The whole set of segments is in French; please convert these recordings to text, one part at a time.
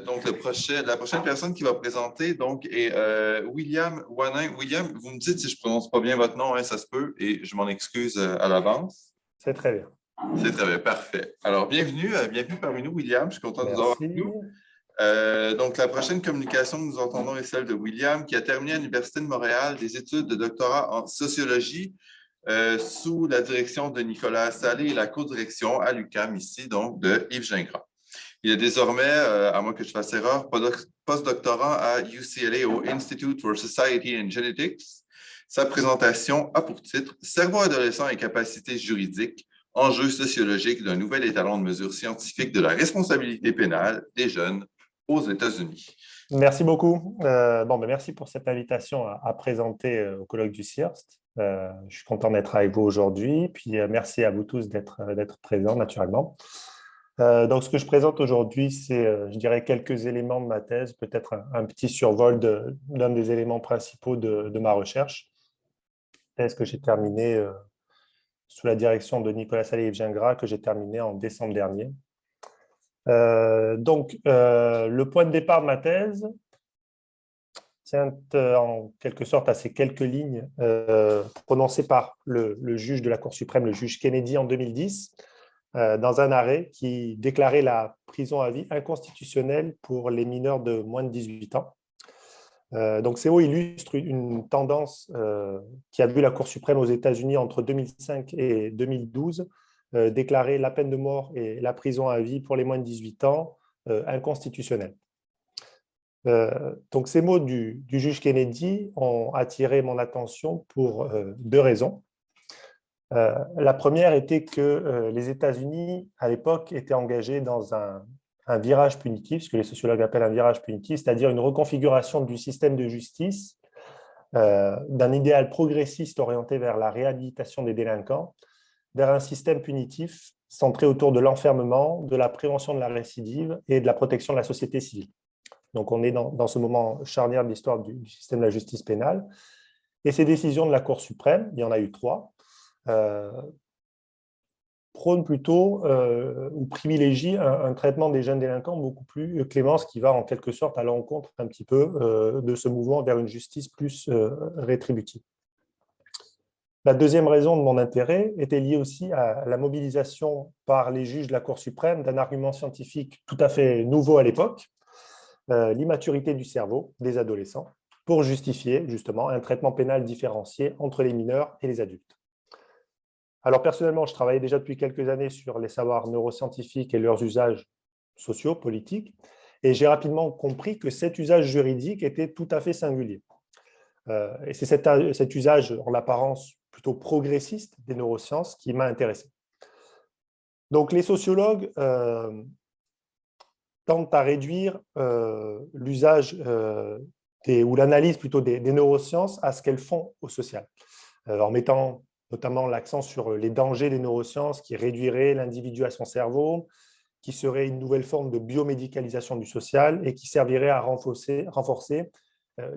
Donc, la prochaine personne qui va présenter donc, est William Wanin. William, vous me dites si je ne prononce pas bien votre nom, hein, ça se peut, et je m'en excuse à l'avance. C'est très bien. C'est très bien, parfait. Alors, bienvenue parmi nous, William. Je suis content de vous avoir avec Merci. nous. Donc, la prochaine communication que nous entendons est celle de William, qui a terminé à l'Université de Montréal des études de doctorat en sociologie sous la direction de Nicolas Salé et la co-direction à l'UQAM, ici, donc, de Yves Gingras. Il est désormais, à moins que je fasse erreur, postdoctorant à UCLA au Institute for Society and Genetics. Sa présentation a pour titre Cerveau adolescent et capacités juridiques, enjeux sociologiques d'un nouvel étalon de mesure scientifique de la responsabilité pénale des jeunes aux États-Unis. Merci beaucoup. Merci pour cette invitation à présenter au colloque du CIRST. Je suis content d'être avec vous aujourd'hui. Puis merci à vous tous d'être présents naturellement. Donc, ce que je présente aujourd'hui, c'est, je dirais, quelques éléments de ma thèse, peut-être un petit survol d'un des éléments principaux de ma recherche. Thèse que j'ai terminée sous la direction de Nicolas Salé et Yves Gingras, que j'ai terminée en décembre dernier. Le point de départ de ma thèse tient en quelque sorte à ces quelques lignes prononcées par le juge de la Cour suprême, le juge Kennedy, en 2010, dans un arrêt qui déclarait la prison à vie inconstitutionnelle pour les mineurs de moins de 18 ans. Donc, ces mots illustrent une tendance qui a vu la Cour suprême aux États-Unis entre 2005 et 2012 déclarer la peine de mort et la prison à vie pour les moins de 18 ans inconstitutionnelles. Donc, ces mots du juge Kennedy ont attiré mon attention pour deux raisons. La première était que les États-Unis, à l'époque, étaient engagés dans un virage punitif, ce que les sociologues appellent un virage punitif, c'est-à-dire une reconfiguration du système de justice d'un idéal progressiste orienté vers la réhabilitation des délinquants, vers un système punitif centré autour de l'enfermement, de la prévention de la récidive et de la protection de la société civile. Donc, on est dans ce moment charnière de l'histoire du système de la justice pénale. Et ces décisions de la Cour suprême, il y en a eu trois, prônent plutôt ou privilégient un traitement des jeunes délinquants beaucoup plus clément, ce qui va en quelque sorte à l'encontre un petit peu de ce mouvement vers une justice plus rétributive. La deuxième raison de mon intérêt était liée aussi à la mobilisation par les juges de la Cour suprême d'un argument scientifique tout à fait nouveau à l'époque, l'immaturité du cerveau des adolescents, pour justifier justement un traitement pénal différencié entre les mineurs et les adultes. Alors personnellement, je travaillais déjà depuis quelques années sur les savoirs neuroscientifiques et leurs usages sociaux, politiques, et j'ai rapidement compris que cet usage juridique était tout à fait singulier. Et c'est cet usage, en apparence plutôt progressiste des neurosciences, qui m'a intéressé. Donc les sociologues tentent à réduire l'usage ou l'analyse plutôt des neurosciences à ce qu'elles font au social, en mettant notamment l'accent sur les dangers des neurosciences qui réduiraient l'individu à son cerveau, qui serait une nouvelle forme de biomédicalisation du social et qui servirait à renforcer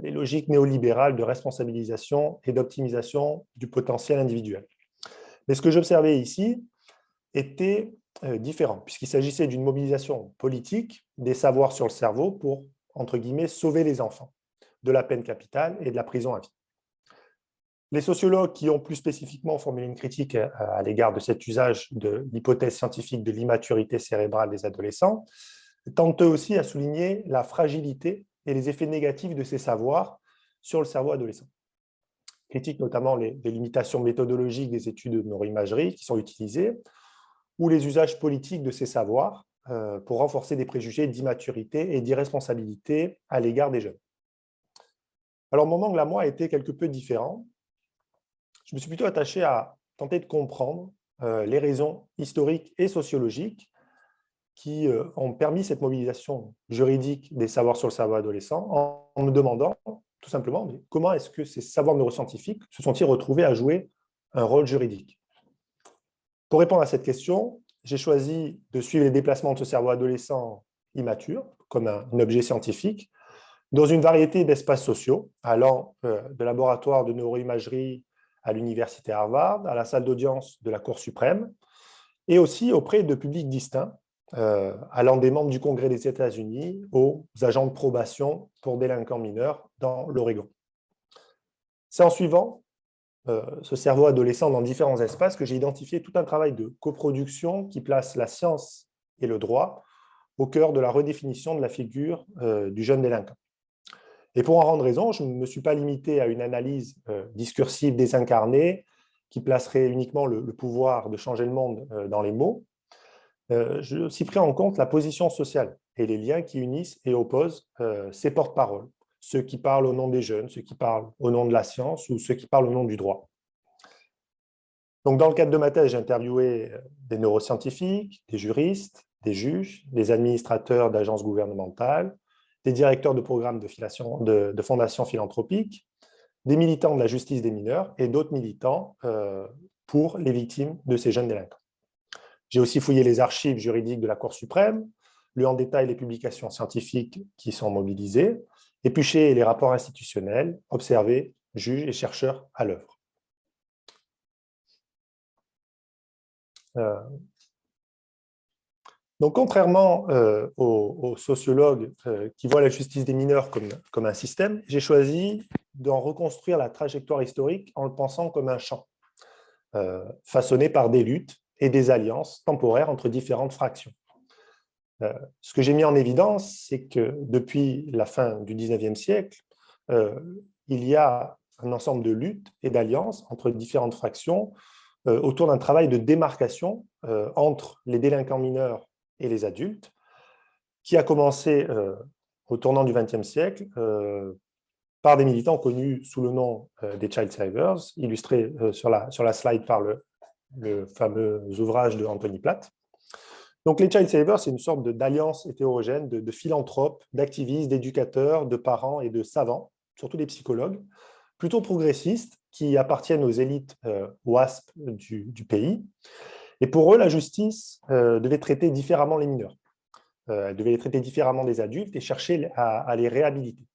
les logiques néolibérales de responsabilisation et d'optimisation du potentiel individuel. Mais ce que j'observais ici était différent, puisqu'il s'agissait d'une mobilisation politique des savoirs sur le cerveau pour, entre guillemets, sauver les enfants de la peine capitale et de la prison à vie. Les sociologues qui ont plus spécifiquement formulé une critique à l'égard de cet usage de l'hypothèse scientifique de l'immaturité cérébrale des adolescents tentent eux aussi à souligner la fragilité et les effets négatifs de ces savoirs sur le cerveau adolescent. Ils critiquent notamment les limitations méthodologiques des études de neuroimagerie qui sont utilisées ou les usages politiques de ces savoirs pour renforcer des préjugés d'immaturité et d'irresponsabilité à l'égard des jeunes. Alors, mon angle à moi a été quelque peu différent. Je me suis plutôt attaché à tenter de comprendre les raisons historiques et sociologiques qui ont permis cette mobilisation juridique des savoirs sur le cerveau adolescent en me demandant tout simplement comment est-ce que ces savoirs neuroscientifiques se sont-ils retrouvés à jouer un rôle juridique. Pour répondre à cette question, j'ai choisi de suivre les déplacements de ce cerveau adolescent immature comme un objet scientifique dans une variété d'espaces sociaux allant de laboratoires de neuroimagerie à l'université Harvard, à la salle d'audience de la Cour suprême, et aussi auprès de publics distincts, allant des membres du Congrès des États-Unis aux agents de probation pour délinquants mineurs dans l'Oregon. C'est en suivant ce cerveau adolescent dans différents espaces que j'ai identifié tout un travail de coproduction qui place la science et le droit au cœur de la redéfinition de la figure du jeune délinquant. Et pour en rendre raison, je ne me suis pas limité à une analyse discursive désincarnée qui placerait uniquement le pouvoir de changer le monde dans les mots. J'ai aussi pris en compte la position sociale et les liens qui unissent et opposent ces porte-paroles, ceux qui parlent au nom des jeunes, ceux qui parlent au nom de la science ou ceux qui parlent au nom du droit. Donc, dans le cadre de ma thèse, j'ai interviewé des neuroscientifiques, des juristes, des juges, des administrateurs d'agences gouvernementales, des directeurs de programmes de fondations philanthropiques, des militants de la justice des mineurs et d'autres militants pour les victimes de ces jeunes délinquants. J'ai aussi fouillé les archives juridiques de la Cour suprême, lu en détail les publications scientifiques qui sont mobilisées, épluché les rapports institutionnels, observé juges et chercheurs à l'œuvre. Donc, contrairement aux sociologues qui voient la justice des mineurs comme un système, j'ai choisi d'en reconstruire la trajectoire historique en le pensant comme un champ, façonné par des luttes et des alliances temporaires entre différentes fractions. Ce que j'ai mis en évidence, c'est que depuis la fin du XIXe siècle, il y a un ensemble de luttes et d'alliances entre différentes fractions autour d'un travail de démarcation entre les délinquants mineurs et les adultes, qui a commencé au tournant du XXe siècle par des militants connus sous le nom des Child Savers, illustrés sur la slide par le fameux ouvrage de Anthony Platt. Donc, les Child Savers, c'est une sorte d'alliance hétérogène de philanthropes, d'activistes, d'éducateurs, de parents et de savants, surtout des psychologues, plutôt progressistes, qui appartiennent aux élites WASP du pays. Et pour eux, la justice devait traiter différemment les mineurs. Elle devait les traiter différemment des adultes et chercher à les réhabiliter.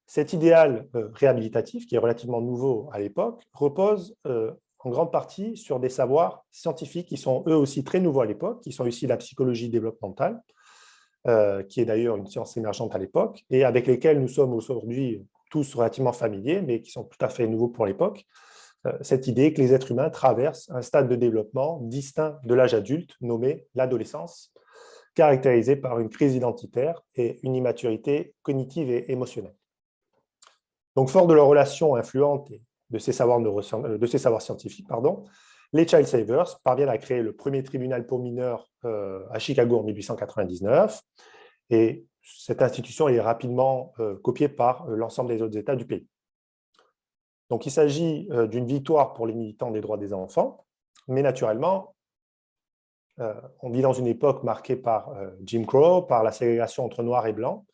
Cet idéal réhabilitatif, qui est relativement nouveau à l'époque, repose en grande partie sur des savoirs scientifiques qui sont eux aussi très nouveaux à l'époque, qui sont issus de la psychologie développementale, qui est d'ailleurs une science émergente à l'époque, et avec lesquels nous sommes aujourd'hui tous relativement familiers, mais qui sont tout à fait nouveaux pour l'époque. Cette idée que les êtres humains traversent un stade de développement distinct de l'âge adulte, nommé l'adolescence, caractérisé par une crise identitaire et une immaturité cognitive et émotionnelle. Donc, fort de leur relation influente et de ces savoirs scientifiques, les Child Savers parviennent à créer le premier tribunal pour mineurs à Chicago en 1899, et cette institution est rapidement copiée par l'ensemble des autres États du pays. Donc, il s'agit d'une victoire pour les militants des droits des enfants, mais naturellement, on vit dans une époque marquée par Jim Crow, par la ségrégation entre noirs et blancs.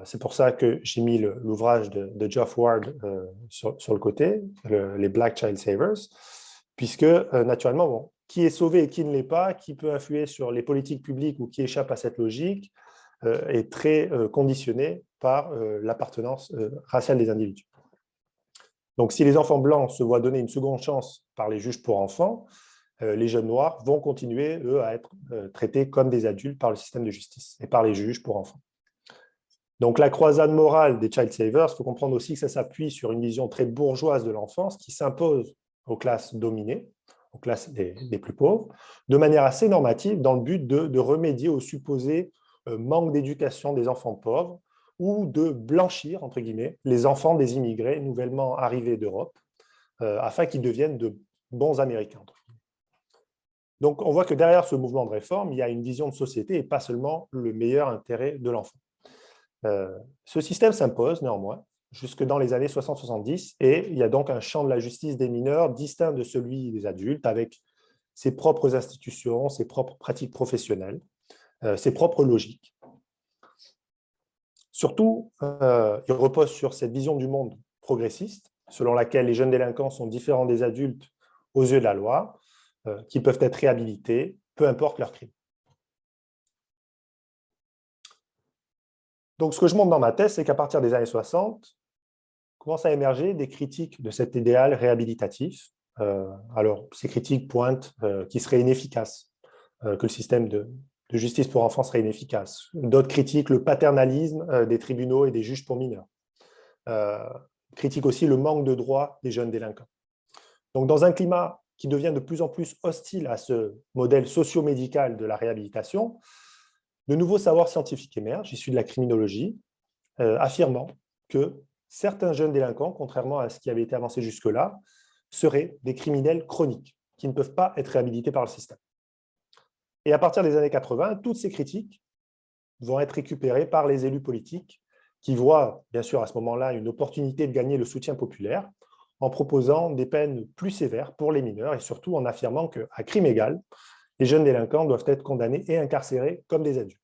C'est pour ça que j'ai mis l'ouvrage de Geoff Ward sur le côté, les Black Child Savers, puisque naturellement, qui est sauvé et qui ne l'est pas, qui peut influer sur les politiques publiques ou qui échappe à cette logique, est très conditionné par l'appartenance raciale des individus. Donc, si les enfants blancs se voient donner une seconde chance par les juges pour enfants, les jeunes noirs vont continuer, eux, à être traités comme des adultes par le système de justice et par les juges pour enfants. Donc, la croisade morale des Child Savers, il faut comprendre aussi que ça s'appuie sur une vision très bourgeoise de l'enfance qui s'impose aux classes dominées, aux classes des plus pauvres, de manière assez normative dans le but de remédier au supposé manque d'éducation des enfants pauvres ou de blanchir, entre guillemets, les enfants des immigrés nouvellement arrivés d'Europe afin qu'ils deviennent de bons Américains. Donc, on voit que derrière ce mouvement de réforme, il y a une vision de société et pas seulement le meilleur intérêt de l'enfant. Ce système s'impose néanmoins jusque dans les années 60-70 et il y a donc un champ de la justice des mineurs distinct de celui des adultes avec ses propres institutions, ses propres pratiques professionnelles, ses propres logiques. Surtout, il repose sur cette vision du monde progressiste selon laquelle les jeunes délinquants sont différents des adultes aux yeux de la loi, qui peuvent être réhabilités, peu importe leur crime. Donc, ce que je montre dans ma thèse, c'est qu'à partir des années 60, commencent à émerger des critiques de cet idéal réhabilitatif. Alors, ces critiques pointent qu'il serait inefficace, que le système de justice pour enfants serait inefficace. D'autres critiquent le paternalisme des tribunaux et des juges pour mineurs. Critiquent aussi le manque de droits des jeunes délinquants. Donc, dans un climat qui devient de plus en plus hostile à ce modèle socio-médical de la réhabilitation, de nouveaux savoirs scientifiques émergent, issus de la criminologie, affirmant que certains jeunes délinquants, contrairement à ce qui avait été avancé jusque-là, seraient des criminels chroniques qui ne peuvent pas être réhabilités par le système. Et à partir des années 80, toutes ces critiques vont être récupérées par les élus politiques qui voient, bien sûr, à ce moment-là, une opportunité de gagner le soutien populaire en proposant des peines plus sévères pour les mineurs et surtout en affirmant qu'à crime égal, les jeunes délinquants doivent être condamnés et incarcérés comme des adultes.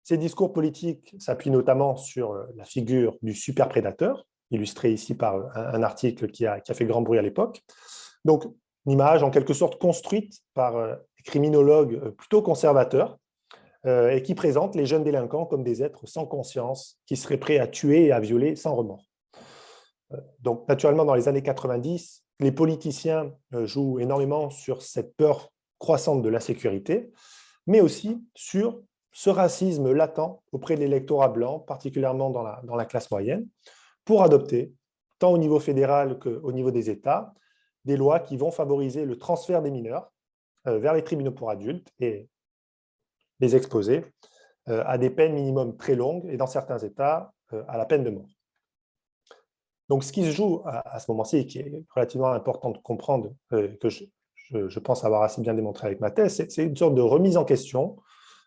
Ces discours politiques s'appuient notamment sur la figure du superprédateur, illustrée ici par un article qui a fait grand bruit à l'époque. Donc, une image en quelque sorte construite par des criminologues plutôt conservateurs et qui présente les jeunes délinquants comme des êtres sans conscience qui seraient prêts à tuer et à violer sans remords. Donc, naturellement, dans les années 90, les politiciens jouent énormément sur cette peur croissante de l'insécurité, mais aussi sur ce racisme latent auprès de l'électorat blanc, particulièrement dans la classe moyenne, pour adopter, tant au niveau fédéral qu'au niveau des États, des lois qui vont favoriser le transfert des mineurs vers les tribunaux pour adultes et les exposer à des peines minimum très longues et dans certains États à la peine de mort. Donc, ce qui se joue à ce moment-ci et qui est relativement important de comprendre, que je pense avoir assez bien démontré avec ma thèse, c'est une sorte de remise en question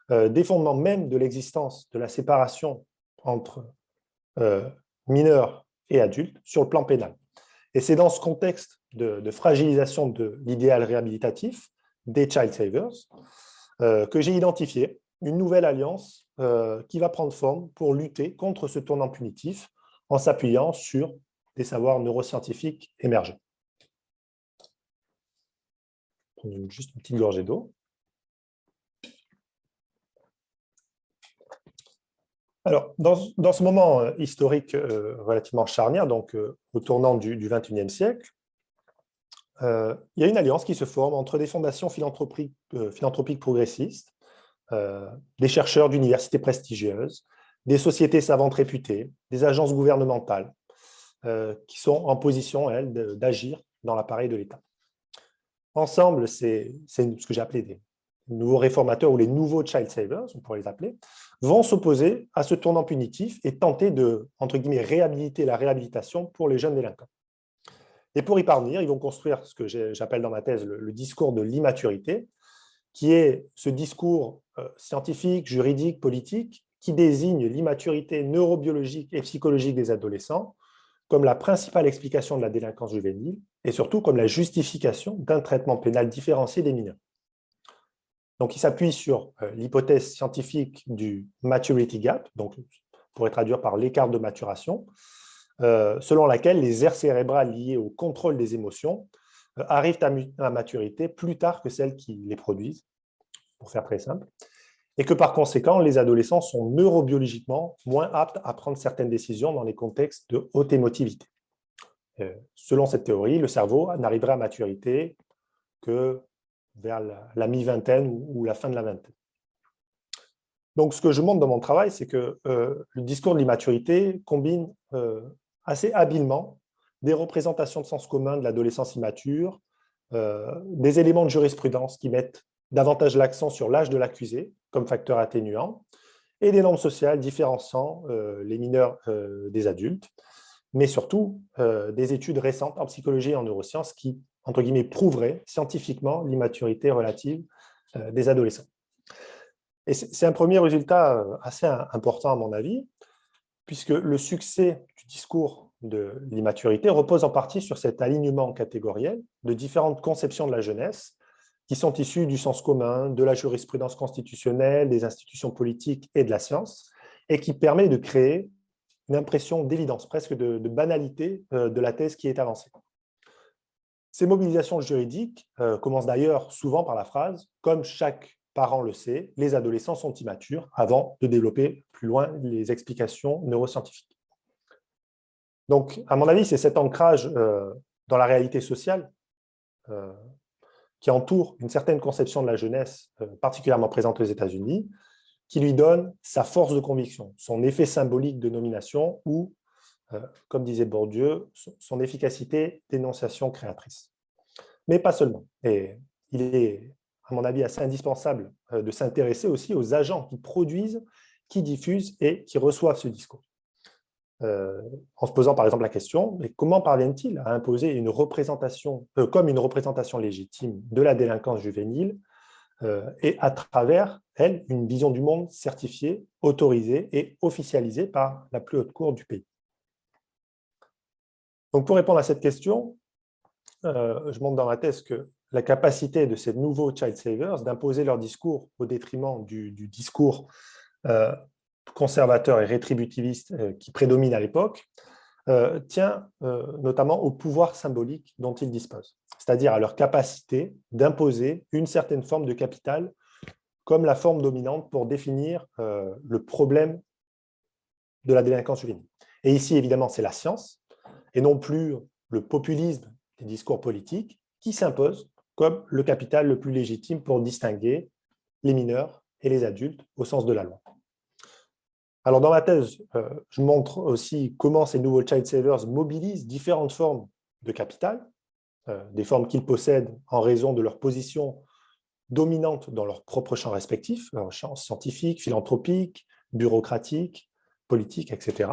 des fondements même de l'existence de la séparation entre mineurs et adultes sur le plan pénal. Et c'est dans ce contexte de fragilisation de l'idéal réhabilitatif des Child Savers que j'ai identifié une nouvelle alliance qui va prendre forme pour lutter contre ce tournant punitif en s'appuyant sur des savoirs neuroscientifiques émergents. Juste une petite gorgée d'eau. Alors, dans ce moment historique relativement charnière, donc au tournant du XXIe siècle, il y a une alliance qui se forme entre des fondations philanthropiques progressistes, des chercheurs d'universités prestigieuses, des sociétés savantes réputées, des agences gouvernementales qui sont en position, elles, d'agir dans l'appareil de l'État. Ensemble, c'est ce que j'ai appelé des nouveaux réformateurs ou les nouveaux child savers, on pourrait les appeler, vont s'opposer à ce tournant punitif et tenter de, entre guillemets, réhabiliter la réhabilitation pour les jeunes délinquants. Et pour y parvenir, ils vont construire ce que j'appelle dans ma thèse le discours de l'immaturité, qui est ce discours scientifique, juridique, politique, qui désigne l'immaturité neurobiologique et psychologique des adolescents comme la principale explication de la délinquance juvénile et surtout comme la justification d'un traitement pénal différencié des mineurs. Donc, il s'appuie sur l'hypothèse scientifique du maturity gap, donc on pourrait traduire par l'écart de maturation, selon laquelle les aires cérébrales liées au contrôle des émotions arrivent à maturité plus tard que celles qui les produisent, pour faire très simple, et que par conséquent, les adolescents sont neurobiologiquement moins aptes à prendre certaines décisions dans les contextes de haute émotivité. Selon cette théorie, le cerveau n'arrivera à maturité que vers la mi-vingtaine ou la fin de la vingtaine. Donc, ce que je montre dans mon travail, c'est que le discours de l'immaturité combine assez habilement des représentations de sens commun de l'adolescence immature, des éléments de jurisprudence qui mettent davantage l'accent sur l'âge de l'accusé comme facteur atténuant, et des normes sociales différenciant les mineurs des adultes, mais surtout des études récentes en psychologie et en neurosciences qui, entre guillemets, prouveraient scientifiquement l'immaturité relative des adolescents. Et c'est un premier résultat assez important à mon avis, puisque le succès du discours de l'immaturité repose en partie sur cet alignement catégoriel de différentes conceptions de la jeunesse qui sont issues du sens commun, de la jurisprudence constitutionnelle, des institutions politiques et de la science, et qui permet de créer une impression d'évidence, presque de banalité de la thèse qui est avancée. Ces mobilisations juridiques commencent d'ailleurs souvent par la phrase « Comme chaque parent le sait, les adolescents sont immatures » avant de développer plus loin les explications neuroscientifiques. Donc, à mon avis, c'est cet ancrage dans la réalité sociale qui entoure une certaine conception de la jeunesse, particulièrement présente aux États-Unis, qui lui donne sa force de conviction, son effet symbolique de nomination ou, comme disait Bourdieu, son efficacité d'énonciation créatrice. Mais pas seulement. Et il est, à mon avis, assez indispensable de s'intéresser aussi aux agents qui produisent, qui diffusent et qui reçoivent ce discours. En se posant par exemple la question, mais comment parviennent-ils à imposer une représentation, comme une représentation légitime de la délinquance juvénile et à travers, elle, une vision du monde certifiée, autorisée et officialisée par la plus haute cour du pays. Donc pour répondre à cette question, je montre dans ma thèse que la capacité de ces nouveaux child savers d'imposer leur discours au détriment du discours conservateur et rétributiviste qui prédomine à l'époque tient notamment au pouvoir symbolique dont ils disposent, c'est-à-dire à leur capacité d'imposer une certaine forme de capital comme la forme dominante pour définir le problème de la délinquance juvénile. Et ici, évidemment, c'est la science, et non plus le populisme des discours politiques qui s'impose comme le capital le plus légitime pour distinguer les mineurs et les adultes au sens de la loi. Alors, dans ma thèse, je montre aussi comment ces nouveaux child savers mobilisent différentes formes de capital, des formes qu'ils possèdent en raison de leur position dominante dans leur propre champ respectif, leur champ scientifique, philanthropique, bureaucratique, politique, etc.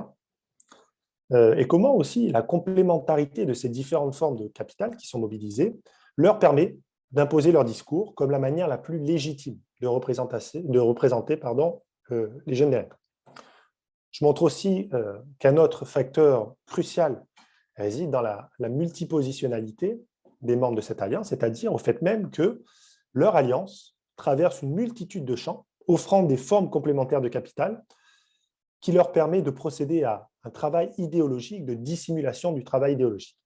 Et comment aussi la complémentarité de ces différentes formes de capital qui sont mobilisées leur permet d'imposer leur discours comme la manière la plus légitime de représenter les jeunes délinquants. Je montre aussi qu'un autre facteur crucial réside dans la multipositionnalité des membres de cette alliance, c'est-à-dire au fait même que leur alliance traverse une multitude de champs, offrant des formes complémentaires de capital qui leur permet de procéder à un travail idéologique, de dissimulation du travail idéologique.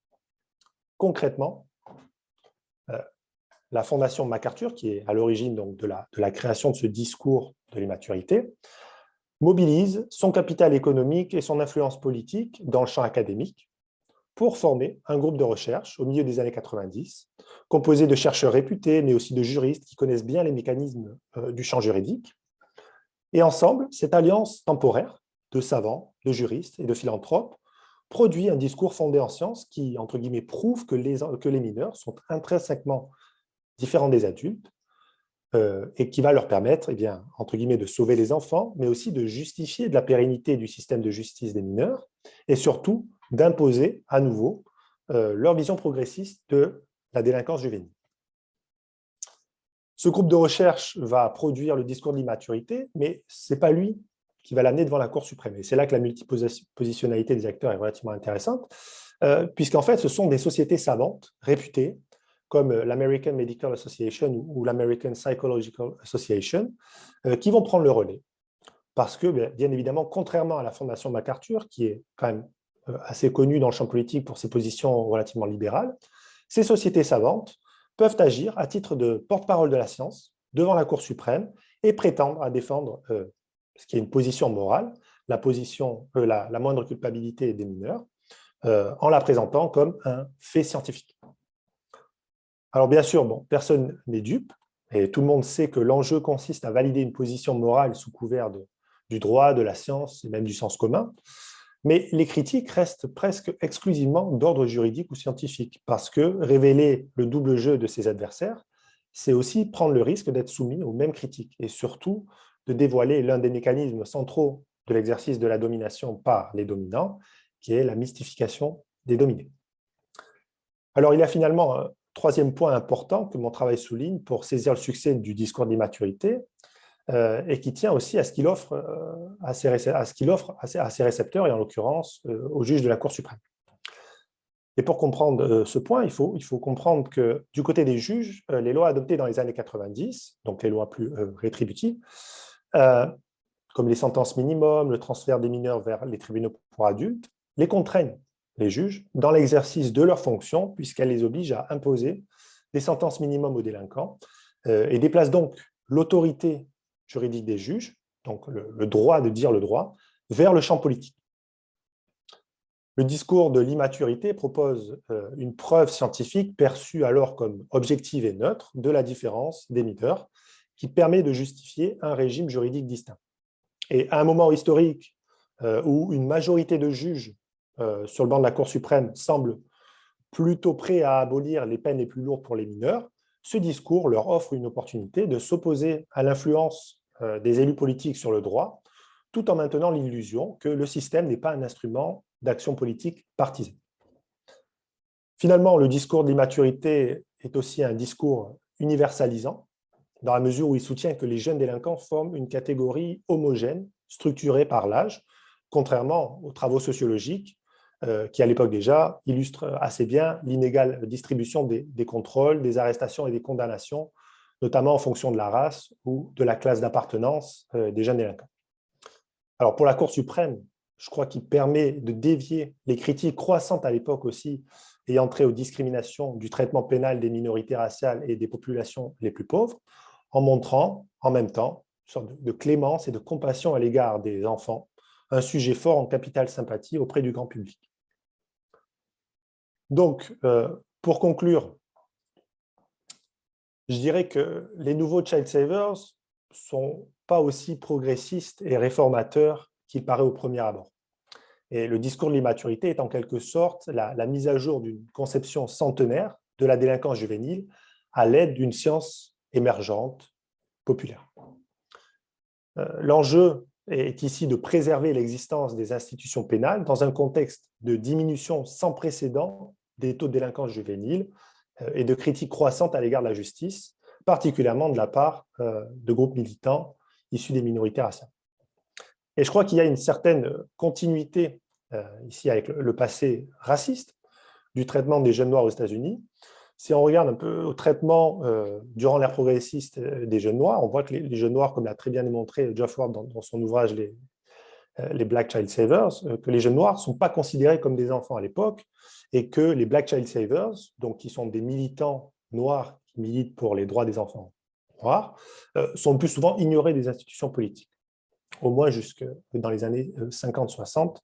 Concrètement, la Fondation MacArthur, qui est à l'origine de la création de ce discours de l'immaturité, mobilise son capital économique et son influence politique dans le champ académique pour former un groupe de recherche au milieu des années 90, composé de chercheurs réputés, mais aussi de juristes qui connaissent bien les mécanismes du champ juridique. Et ensemble, cette alliance temporaire de savants, de juristes et de philanthropes produit un discours fondé en sciences qui, entre guillemets, prouve que les mineurs sont intrinsèquement différents des adultes et qui va leur permettre, entre guillemets, de sauver les enfants, mais aussi de justifier de la pérennité du système de justice des mineurs et surtout d'imposer à nouveau leur vision progressiste de la délinquance juvénile. Ce groupe de recherche va produire le discours de l'immaturité, mais ce n'est pas lui qui va l'amener devant la Cour suprême. Et c'est là que la multipositionnalité des acteurs est relativement intéressante, puisqu'en fait, ce sont des sociétés savantes, réputées, comme l'American Medical Association ou l'American Psychological Association, qui vont prendre le relais. Parce que, bien évidemment, contrairement à la Fondation MacArthur, qui est quand même assez connue dans le champ politique pour ses positions relativement libérales, ces sociétés savantes peuvent agir à titre de porte-parole de la science devant la Cour suprême et prétendre à défendre ce qui est une position morale, la moindre culpabilité des mineurs, en la présentant comme un fait scientifique. Alors bien sûr, personne n'est dupe, et tout le monde sait que l'enjeu consiste à valider une position morale sous couvert du droit, de la science et même du sens commun, mais les critiques restent presque exclusivement d'ordre juridique ou scientifique, parce que révéler le double jeu de ses adversaires, c'est aussi prendre le risque d'être soumis aux mêmes critiques, et surtout de dévoiler l'un des mécanismes centraux de l'exercice de la domination par les dominants, qui est la mystification des dominés. Alors il y a finalement un troisième point important que mon travail souligne pour saisir le succès du discours d'immaturité, et qui tient aussi à ce qu'il offre à ses récepteurs, et en l'occurrence aux juges de la Cour suprême. Et pour comprendre ce point, il faut comprendre que du côté des juges, les lois adoptées dans les années 90, donc les lois plus rétributives, comme les sentences minimum, le transfert des mineurs vers les tribunaux pour adultes, les contraignent, les juges, dans l'exercice de leurs fonctions, puisqu'elles les obligent à imposer des sentences minimum aux délinquants, et déplacent donc l'autorité juridique des juges, donc le droit de dire le droit, vers le champ politique. Le discours de l'immaturité propose une preuve scientifique perçue alors comme objective et neutre de la différence des mineurs, qui permet de justifier un régime juridique distinct. Et à un moment historique où une majorité de juges sur le banc de la Cour suprême semble plutôt prêt à abolir les peines les plus lourdes pour les mineurs, ce discours leur offre une opportunité de s'opposer à l'influence des élus politiques sur le droit, tout en maintenant l'illusion que le système n'est pas un instrument d'action politique partisane. Finalement, le discours de l'immaturité est aussi un discours universalisant, dans la mesure où il soutient que les jeunes délinquants forment une catégorie homogène, structurée par l'âge, contrairement aux travaux sociologiques qui, à l'époque déjà, illustrent assez bien l'inégale distribution des contrôles, des arrestations et des condamnations, notamment en fonction de la race ou de la classe d'appartenance des jeunes délinquants. Alors, pour la Cour suprême, je crois qu'il permet de dévier les critiques croissantes à l'époque aussi ayant trait aux discriminations du traitement pénal des minorités raciales et des populations les plus pauvres, en montrant en même temps une sorte de clémence et de compassion à l'égard des enfants, un sujet fort en capital sympathie auprès du grand public. Donc, pour conclure, je dirais que les nouveaux Child Savers ne sont pas aussi progressistes et réformateurs qu'il paraît au premier abord. Et le discours de l'immaturité est en quelque sorte la mise à jour d'une conception centenaire de la délinquance juvénile à l'aide d'une science émergente, populaire. L'enjeu est ici de préserver l'existence des institutions pénales dans un contexte de diminution sans précédent des taux de délinquance juvénile et de critiques croissantes à l'égard de la justice, particulièrement de la part de groupes militants issus des minorités raciales. Et je crois qu'il y a une certaine continuité ici avec le passé raciste du traitement des jeunes noirs aux États-Unis. Si on regarde un peu au traitement durant l'ère progressiste des jeunes noirs, on voit que les jeunes noirs, comme l'a très bien démontré Geoff Ward dans son ouvrage les Black Child Savers, que les jeunes noirs ne sont pas considérés comme des enfants à l'époque et que les Black Child Savers, donc qui sont des militants noirs qui militent pour les droits des enfants noirs, sont le plus souvent ignorés des institutions politiques, au moins jusque dans les années 50-60.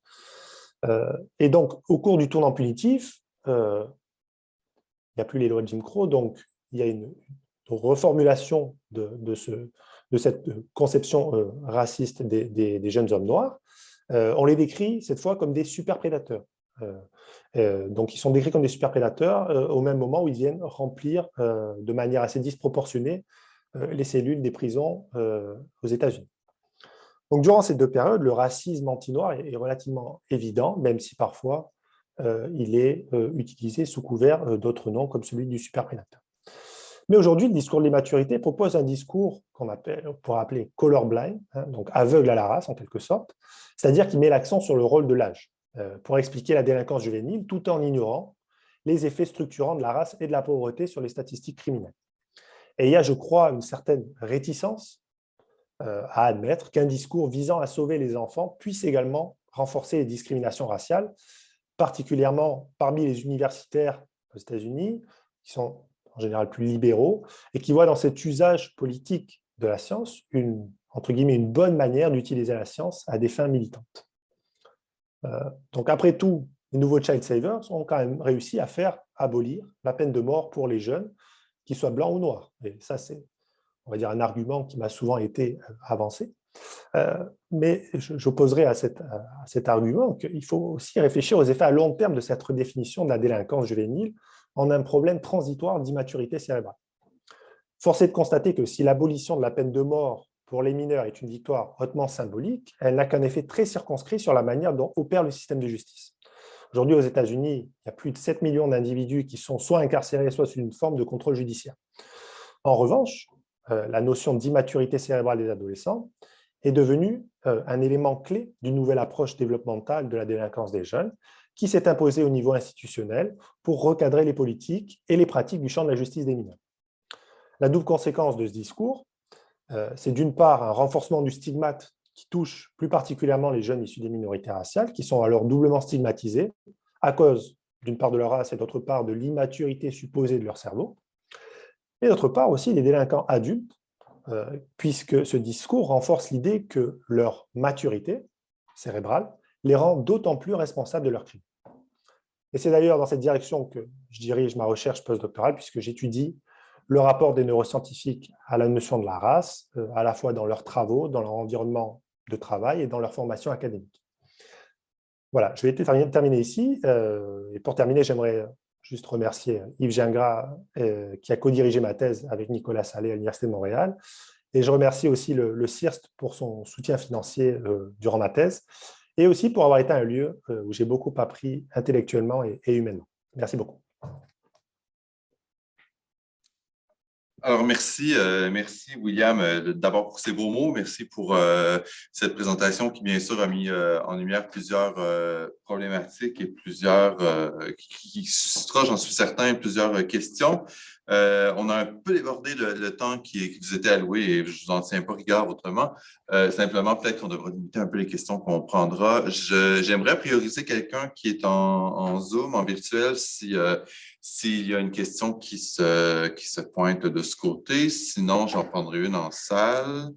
Et donc, au cours du tournant punitif, il n'y a plus les lois de Jim Crow, donc il y a une reformulation de cette conception raciste des jeunes hommes noirs. On les décrit cette fois comme des superprédateurs. Donc, ils sont décrits comme des superprédateurs au même moment où ils viennent remplir de manière assez disproportionnée les cellules des prisons aux États-Unis. Donc, durant ces deux périodes, le racisme anti-noir est relativement évident, même si parfois il est utilisé sous couvert d'autres noms, comme celui du superprédateur. Mais aujourd'hui, le discours de l'immaturité propose un discours qu'on pourrait appeler colorblind, donc aveugle à la race en quelque sorte, c'est-à-dire qu'il met l'accent sur le rôle de l'âge pour expliquer la délinquance juvénile tout en ignorant les effets structurants de la race et de la pauvreté sur les statistiques criminelles. Et il y a, je crois, une certaine réticence à admettre qu'un discours visant à sauver les enfants puisse également renforcer les discriminations raciales, particulièrement parmi les universitaires aux États-Unis, qui sont en général plus libéraux, et qui voient dans cet usage politique de la science entre guillemets, une bonne manière d'utiliser la science à des fins militantes. Donc après tout, les nouveaux Child Savers ont quand même réussi à faire abolir la peine de mort pour les jeunes, qu'ils soient blancs ou noirs. Et ça, c'est, on va dire, un argument qui m'a souvent été avancé. Mais j'opposerai à cet argument qu'il faut aussi réfléchir aux effets à long terme de cette redéfinition de la délinquance juvénile en un problème transitoire d'immaturité cérébrale. Force est de constater que si l'abolition de la peine de mort pour les mineurs est une victoire hautement symbolique, elle n'a qu'un effet très circonscrit sur la manière dont opère le système de justice. Aujourd'hui, aux États-Unis, il y a plus de 7 millions d'individus qui sont soit incarcérés, soit sous une forme de contrôle judiciaire. En revanche, la notion d'immaturité cérébrale des adolescents est devenue un élément clé d'une nouvelle approche développementale de la délinquance des jeunes qui s'est imposée au niveau institutionnel pour recadrer les politiques et les pratiques du champ de la justice des mineurs. La double conséquence de ce discours, c'est d'une part un renforcement du stigmate qui touche plus particulièrement les jeunes issus des minorités raciales, qui sont alors doublement stigmatisés à cause d'une part de leur race et d'autre part de l'immaturité supposée de leur cerveau, et d'autre part aussi les délinquants adultes, puisque ce discours renforce l'idée que leur maturité cérébrale les rend d'autant plus responsables de leurs crimes. Et c'est d'ailleurs dans cette direction que je dirige ma recherche postdoctorale, puisque j'étudie le rapport des neuroscientifiques à la notion de la race, à la fois dans leurs travaux, dans leur environnement de travail et dans leur formation académique. Voilà, je vais terminer ici. Et pour terminer, j'aimerais juste remercier Yves Gingras, qui a co-dirigé ma thèse avec Nicolas Salé à l'Université de Montréal. Et je remercie aussi le CIRST pour son soutien financier durant ma thèse, et aussi pour avoir été un lieu où j'ai beaucoup appris intellectuellement et humainement. Merci beaucoup. Alors, merci, merci William, d'abord pour ces beaux mots. Merci pour cette présentation qui, bien sûr, a mis en lumière plusieurs problématiques et plusieurs, qui suscitera, j'en suis certain, plusieurs questions. On a un peu débordé le temps qui vous était alloué et je ne vous en tiens pas rigueur autrement. Simplement, peut-être qu'on devra limiter un peu les questions qu'on prendra. J'aimerais prioriser quelqu'un qui est en Zoom, en virtuel, s'il y a une question qui se pointe de ce côté. Sinon, j'en prendrai une en salle.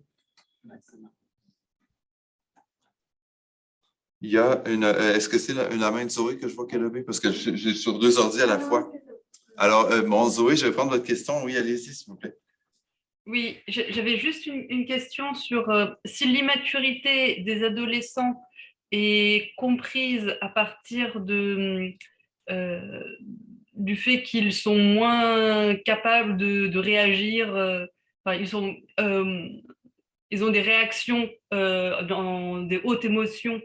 Il y a une. Est-ce que c'est la main de Zoé que je vois qu'elle est levée? Parce que j'ai sur 2 ordi à la fois. Alors, bon, Zoé, je vais prendre votre question. Oui, allez-y, s'il vous plaît. Oui, j'avais juste une question sur si l'immaturité des adolescents est comprise à partir du fait qu'ils sont moins capables de réagir, enfin, ils ont des réactions dans des hautes émotions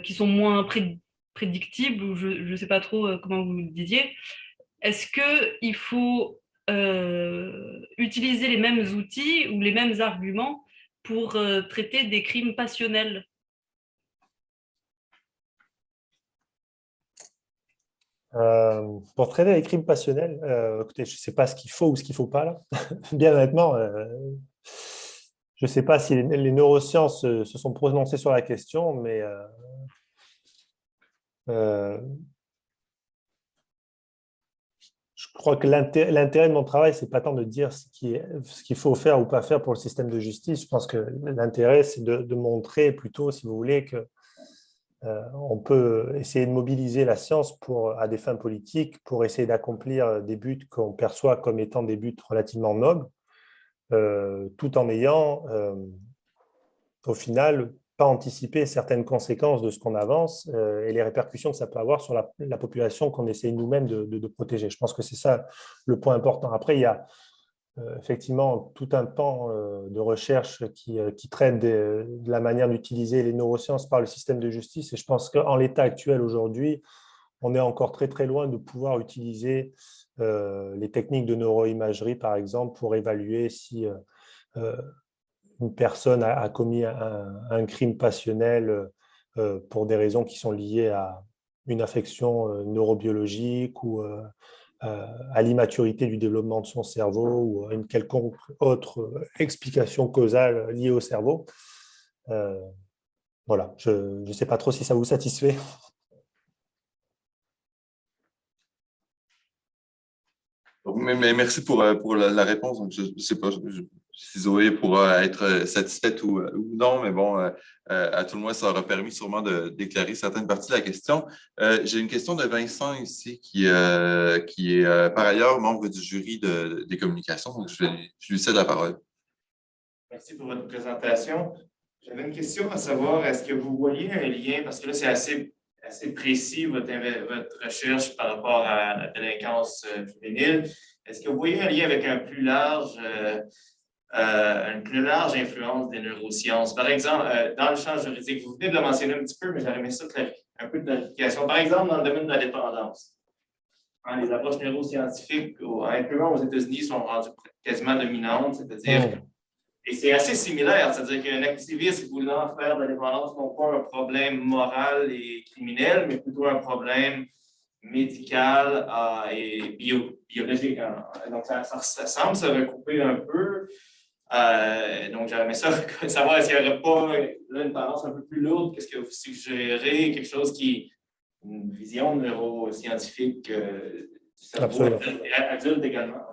qui sont moins prédictibles, ou je ne sais pas trop comment vous le disiez. Est-ce qu'il faut utiliser les mêmes outils ou les mêmes arguments pour traiter des crimes passionnels? Pour traiter les crimes passionnels, écoutez, je ne sais pas ce qu'il faut ou ce qu'il ne faut pas là. Bien honnêtement, je ne sais pas si les neurosciences se sont prononcées sur la question, mais je crois que l'intérêt de mon travail, ce n'est pas tant de dire ce qu'il faut faire ou pas faire pour le système de justice. Je pense que l'intérêt, c'est de montrer plutôt, si vous voulez, que on peut essayer de mobiliser la science à des fins politiques pour essayer d'accomplir des buts qu'on perçoit comme étant des buts relativement nobles, tout en ayant, au final, pas anticipé certaines conséquences de ce qu'on avance et les répercussions que ça peut avoir sur la population qu'on essaye nous-mêmes de protéger. Je pense que c'est ça le point important. Après, il y a effectivement tout un pan de recherche qui traite de la manière d'utiliser les neurosciences par le système de justice. Et je pense qu'en l'état actuel aujourd'hui, on est encore très très loin de pouvoir utiliser les techniques de neuroimagerie, par exemple, pour évaluer si une personne a commis un crime passionnel pour des raisons qui sont liées à une affection neurobiologique ou à l'immaturité du développement de son cerveau ou à une quelconque autre explication causale liée au cerveau. Voilà, je ne sais pas trop si ça vous satisfait. Mais merci pour la réponse. Donc, je ne sais pas si Zoé pourra être satisfaite ou non, mais bon, à tout le moins, ça aura permis sûrement d'éclairer certaines parties de la question. J'ai une question de Vincent ici, qui est par ailleurs membre du jury des communications. Donc, je lui cède la parole. Merci pour votre présentation. J'avais une question à savoir, est-ce que vous voyez un lien, parce que là, c'est assez précis, votre recherche par rapport à la délinquance juvénile. Est-ce que vous voyez un lien avec une plus large influence des neurosciences? Par exemple, dans le champ juridique, vous venez de le mentionner un petit peu, mais j'aurais aimé ça un peu de clarification. Par exemple, dans le domaine de la dépendance, les approches neuroscientifiques, incluant aux États-Unis, sont rendues quasiment dominantes, c'est-à-dire et c'est assez similaire, c'est-à-dire qu'un activiste voulant faire de la dépendance non pas un problème moral et criminel, mais plutôt un problème médical et biologique. Donc, ça semble se recouper un peu. Donc, j'aimerais savoir s'il n'y aurait pas là, une tendance un peu plus lourde. Qu'est-ce que vous suggérez? Quelque chose une vision neuroscientifique du cerveau adulte également.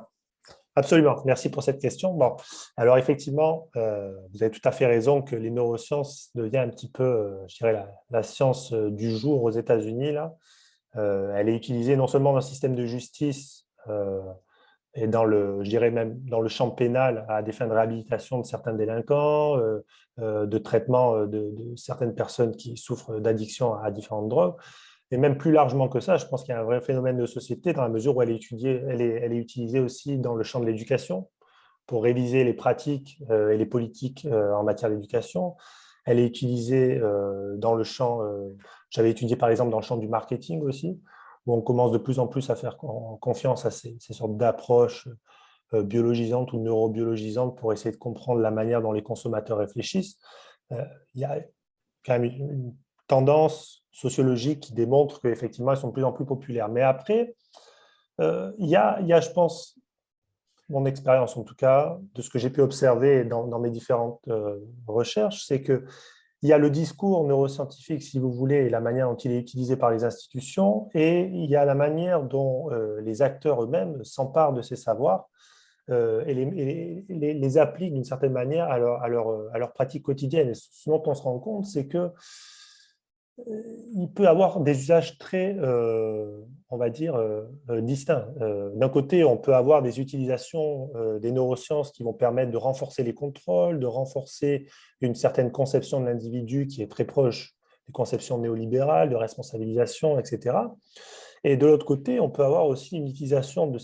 Absolument, merci pour cette question. Bon, alors effectivement, vous avez tout à fait raison que les neurosciences deviennent un petit peu, je dirais, la science du jour aux États-Unis, là, Elle est utilisée non seulement dans le système de justice et je dirais même dans le champ pénal à des fins de réhabilitation de certains délinquants, de traitement de certaines personnes qui souffrent d'addiction à différentes drogues. Et même plus largement que ça, je pense qu'il y a un vrai phénomène de société dans la mesure où elle est utilisée aussi dans le champ de l'éducation pour réviser les pratiques et les politiques en matière d'éducation. Elle est utilisée dans le champ, j'avais étudié par exemple dans le champ du marketing aussi, où on commence de plus en plus à faire confiance à ces sortes d'approches biologisantes ou neurobiologisantes pour essayer de comprendre la manière dont les consommateurs réfléchissent. Il y a quand même une tendance sociologique qui démontre qu'effectivement, elles sont de plus en plus populaires. Mais après, il y a, je pense, mon expérience en tout cas, de ce que j'ai pu observer dans mes différentes recherches, c'est qu'il y a le discours neuroscientifique, si vous voulez, et la manière dont il est utilisé par les institutions, et il y a la manière dont les acteurs eux-mêmes s'emparent de ces savoirs et les appliquent d'une certaine manière à leur pratique quotidienne. Et ce dont on se rend compte, c'est que il peut avoir des usages très, on va dire, distincts. D'un côté, on peut avoir des utilisations des neurosciences qui vont permettre de renforcer les contrôles, de renforcer une certaine conception de l'individu qui est très proche des conceptions néolibérales, de responsabilisation, etc. Et de l'autre côté, on peut avoir aussi une utilisation de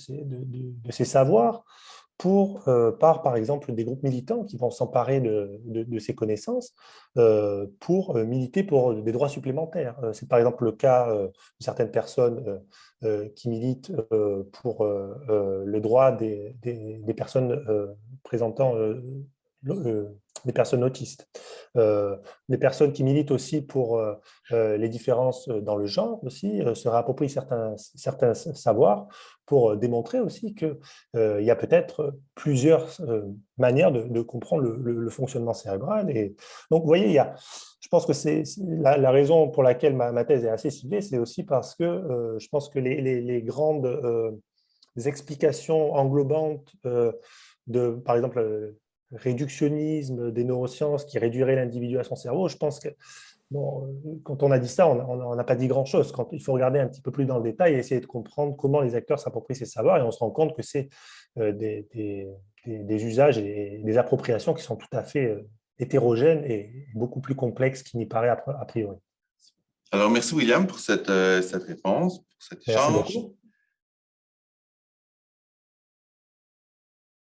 ces savoirs par exemple, des groupes militants qui vont s'emparer de ces connaissances pour militer pour des droits supplémentaires. C'est par exemple le cas de certaines personnes qui militent pour le droit des personnes présentant des personnes autistes. Des personnes qui militent aussi pour les différences dans le genre aussi, se réapproprient certains savoirs pour démontrer aussi qu'il y a peut-être plusieurs manières de comprendre le fonctionnement cérébral. Et donc, vous voyez, je pense que c'est la raison pour laquelle ma thèse est assez ciblée, c'est aussi parce que je pense que les grandes explications englobantes par exemple, réductionnisme des neurosciences qui réduirait l'individu à son cerveau, je pense que bon, quand on a dit ça, on n'a pas dit grand-chose. Quand il faut regarder un petit peu plus dans le détail et essayer de comprendre comment les acteurs s'approprient ces savoirs, et on se rend compte que c'est des usages et des appropriations qui sont tout à fait hétérogènes et beaucoup plus complexes qu'il n'y paraît a priori. Alors, merci William pour cette réponse, pour cet Merci échange. beaucoup.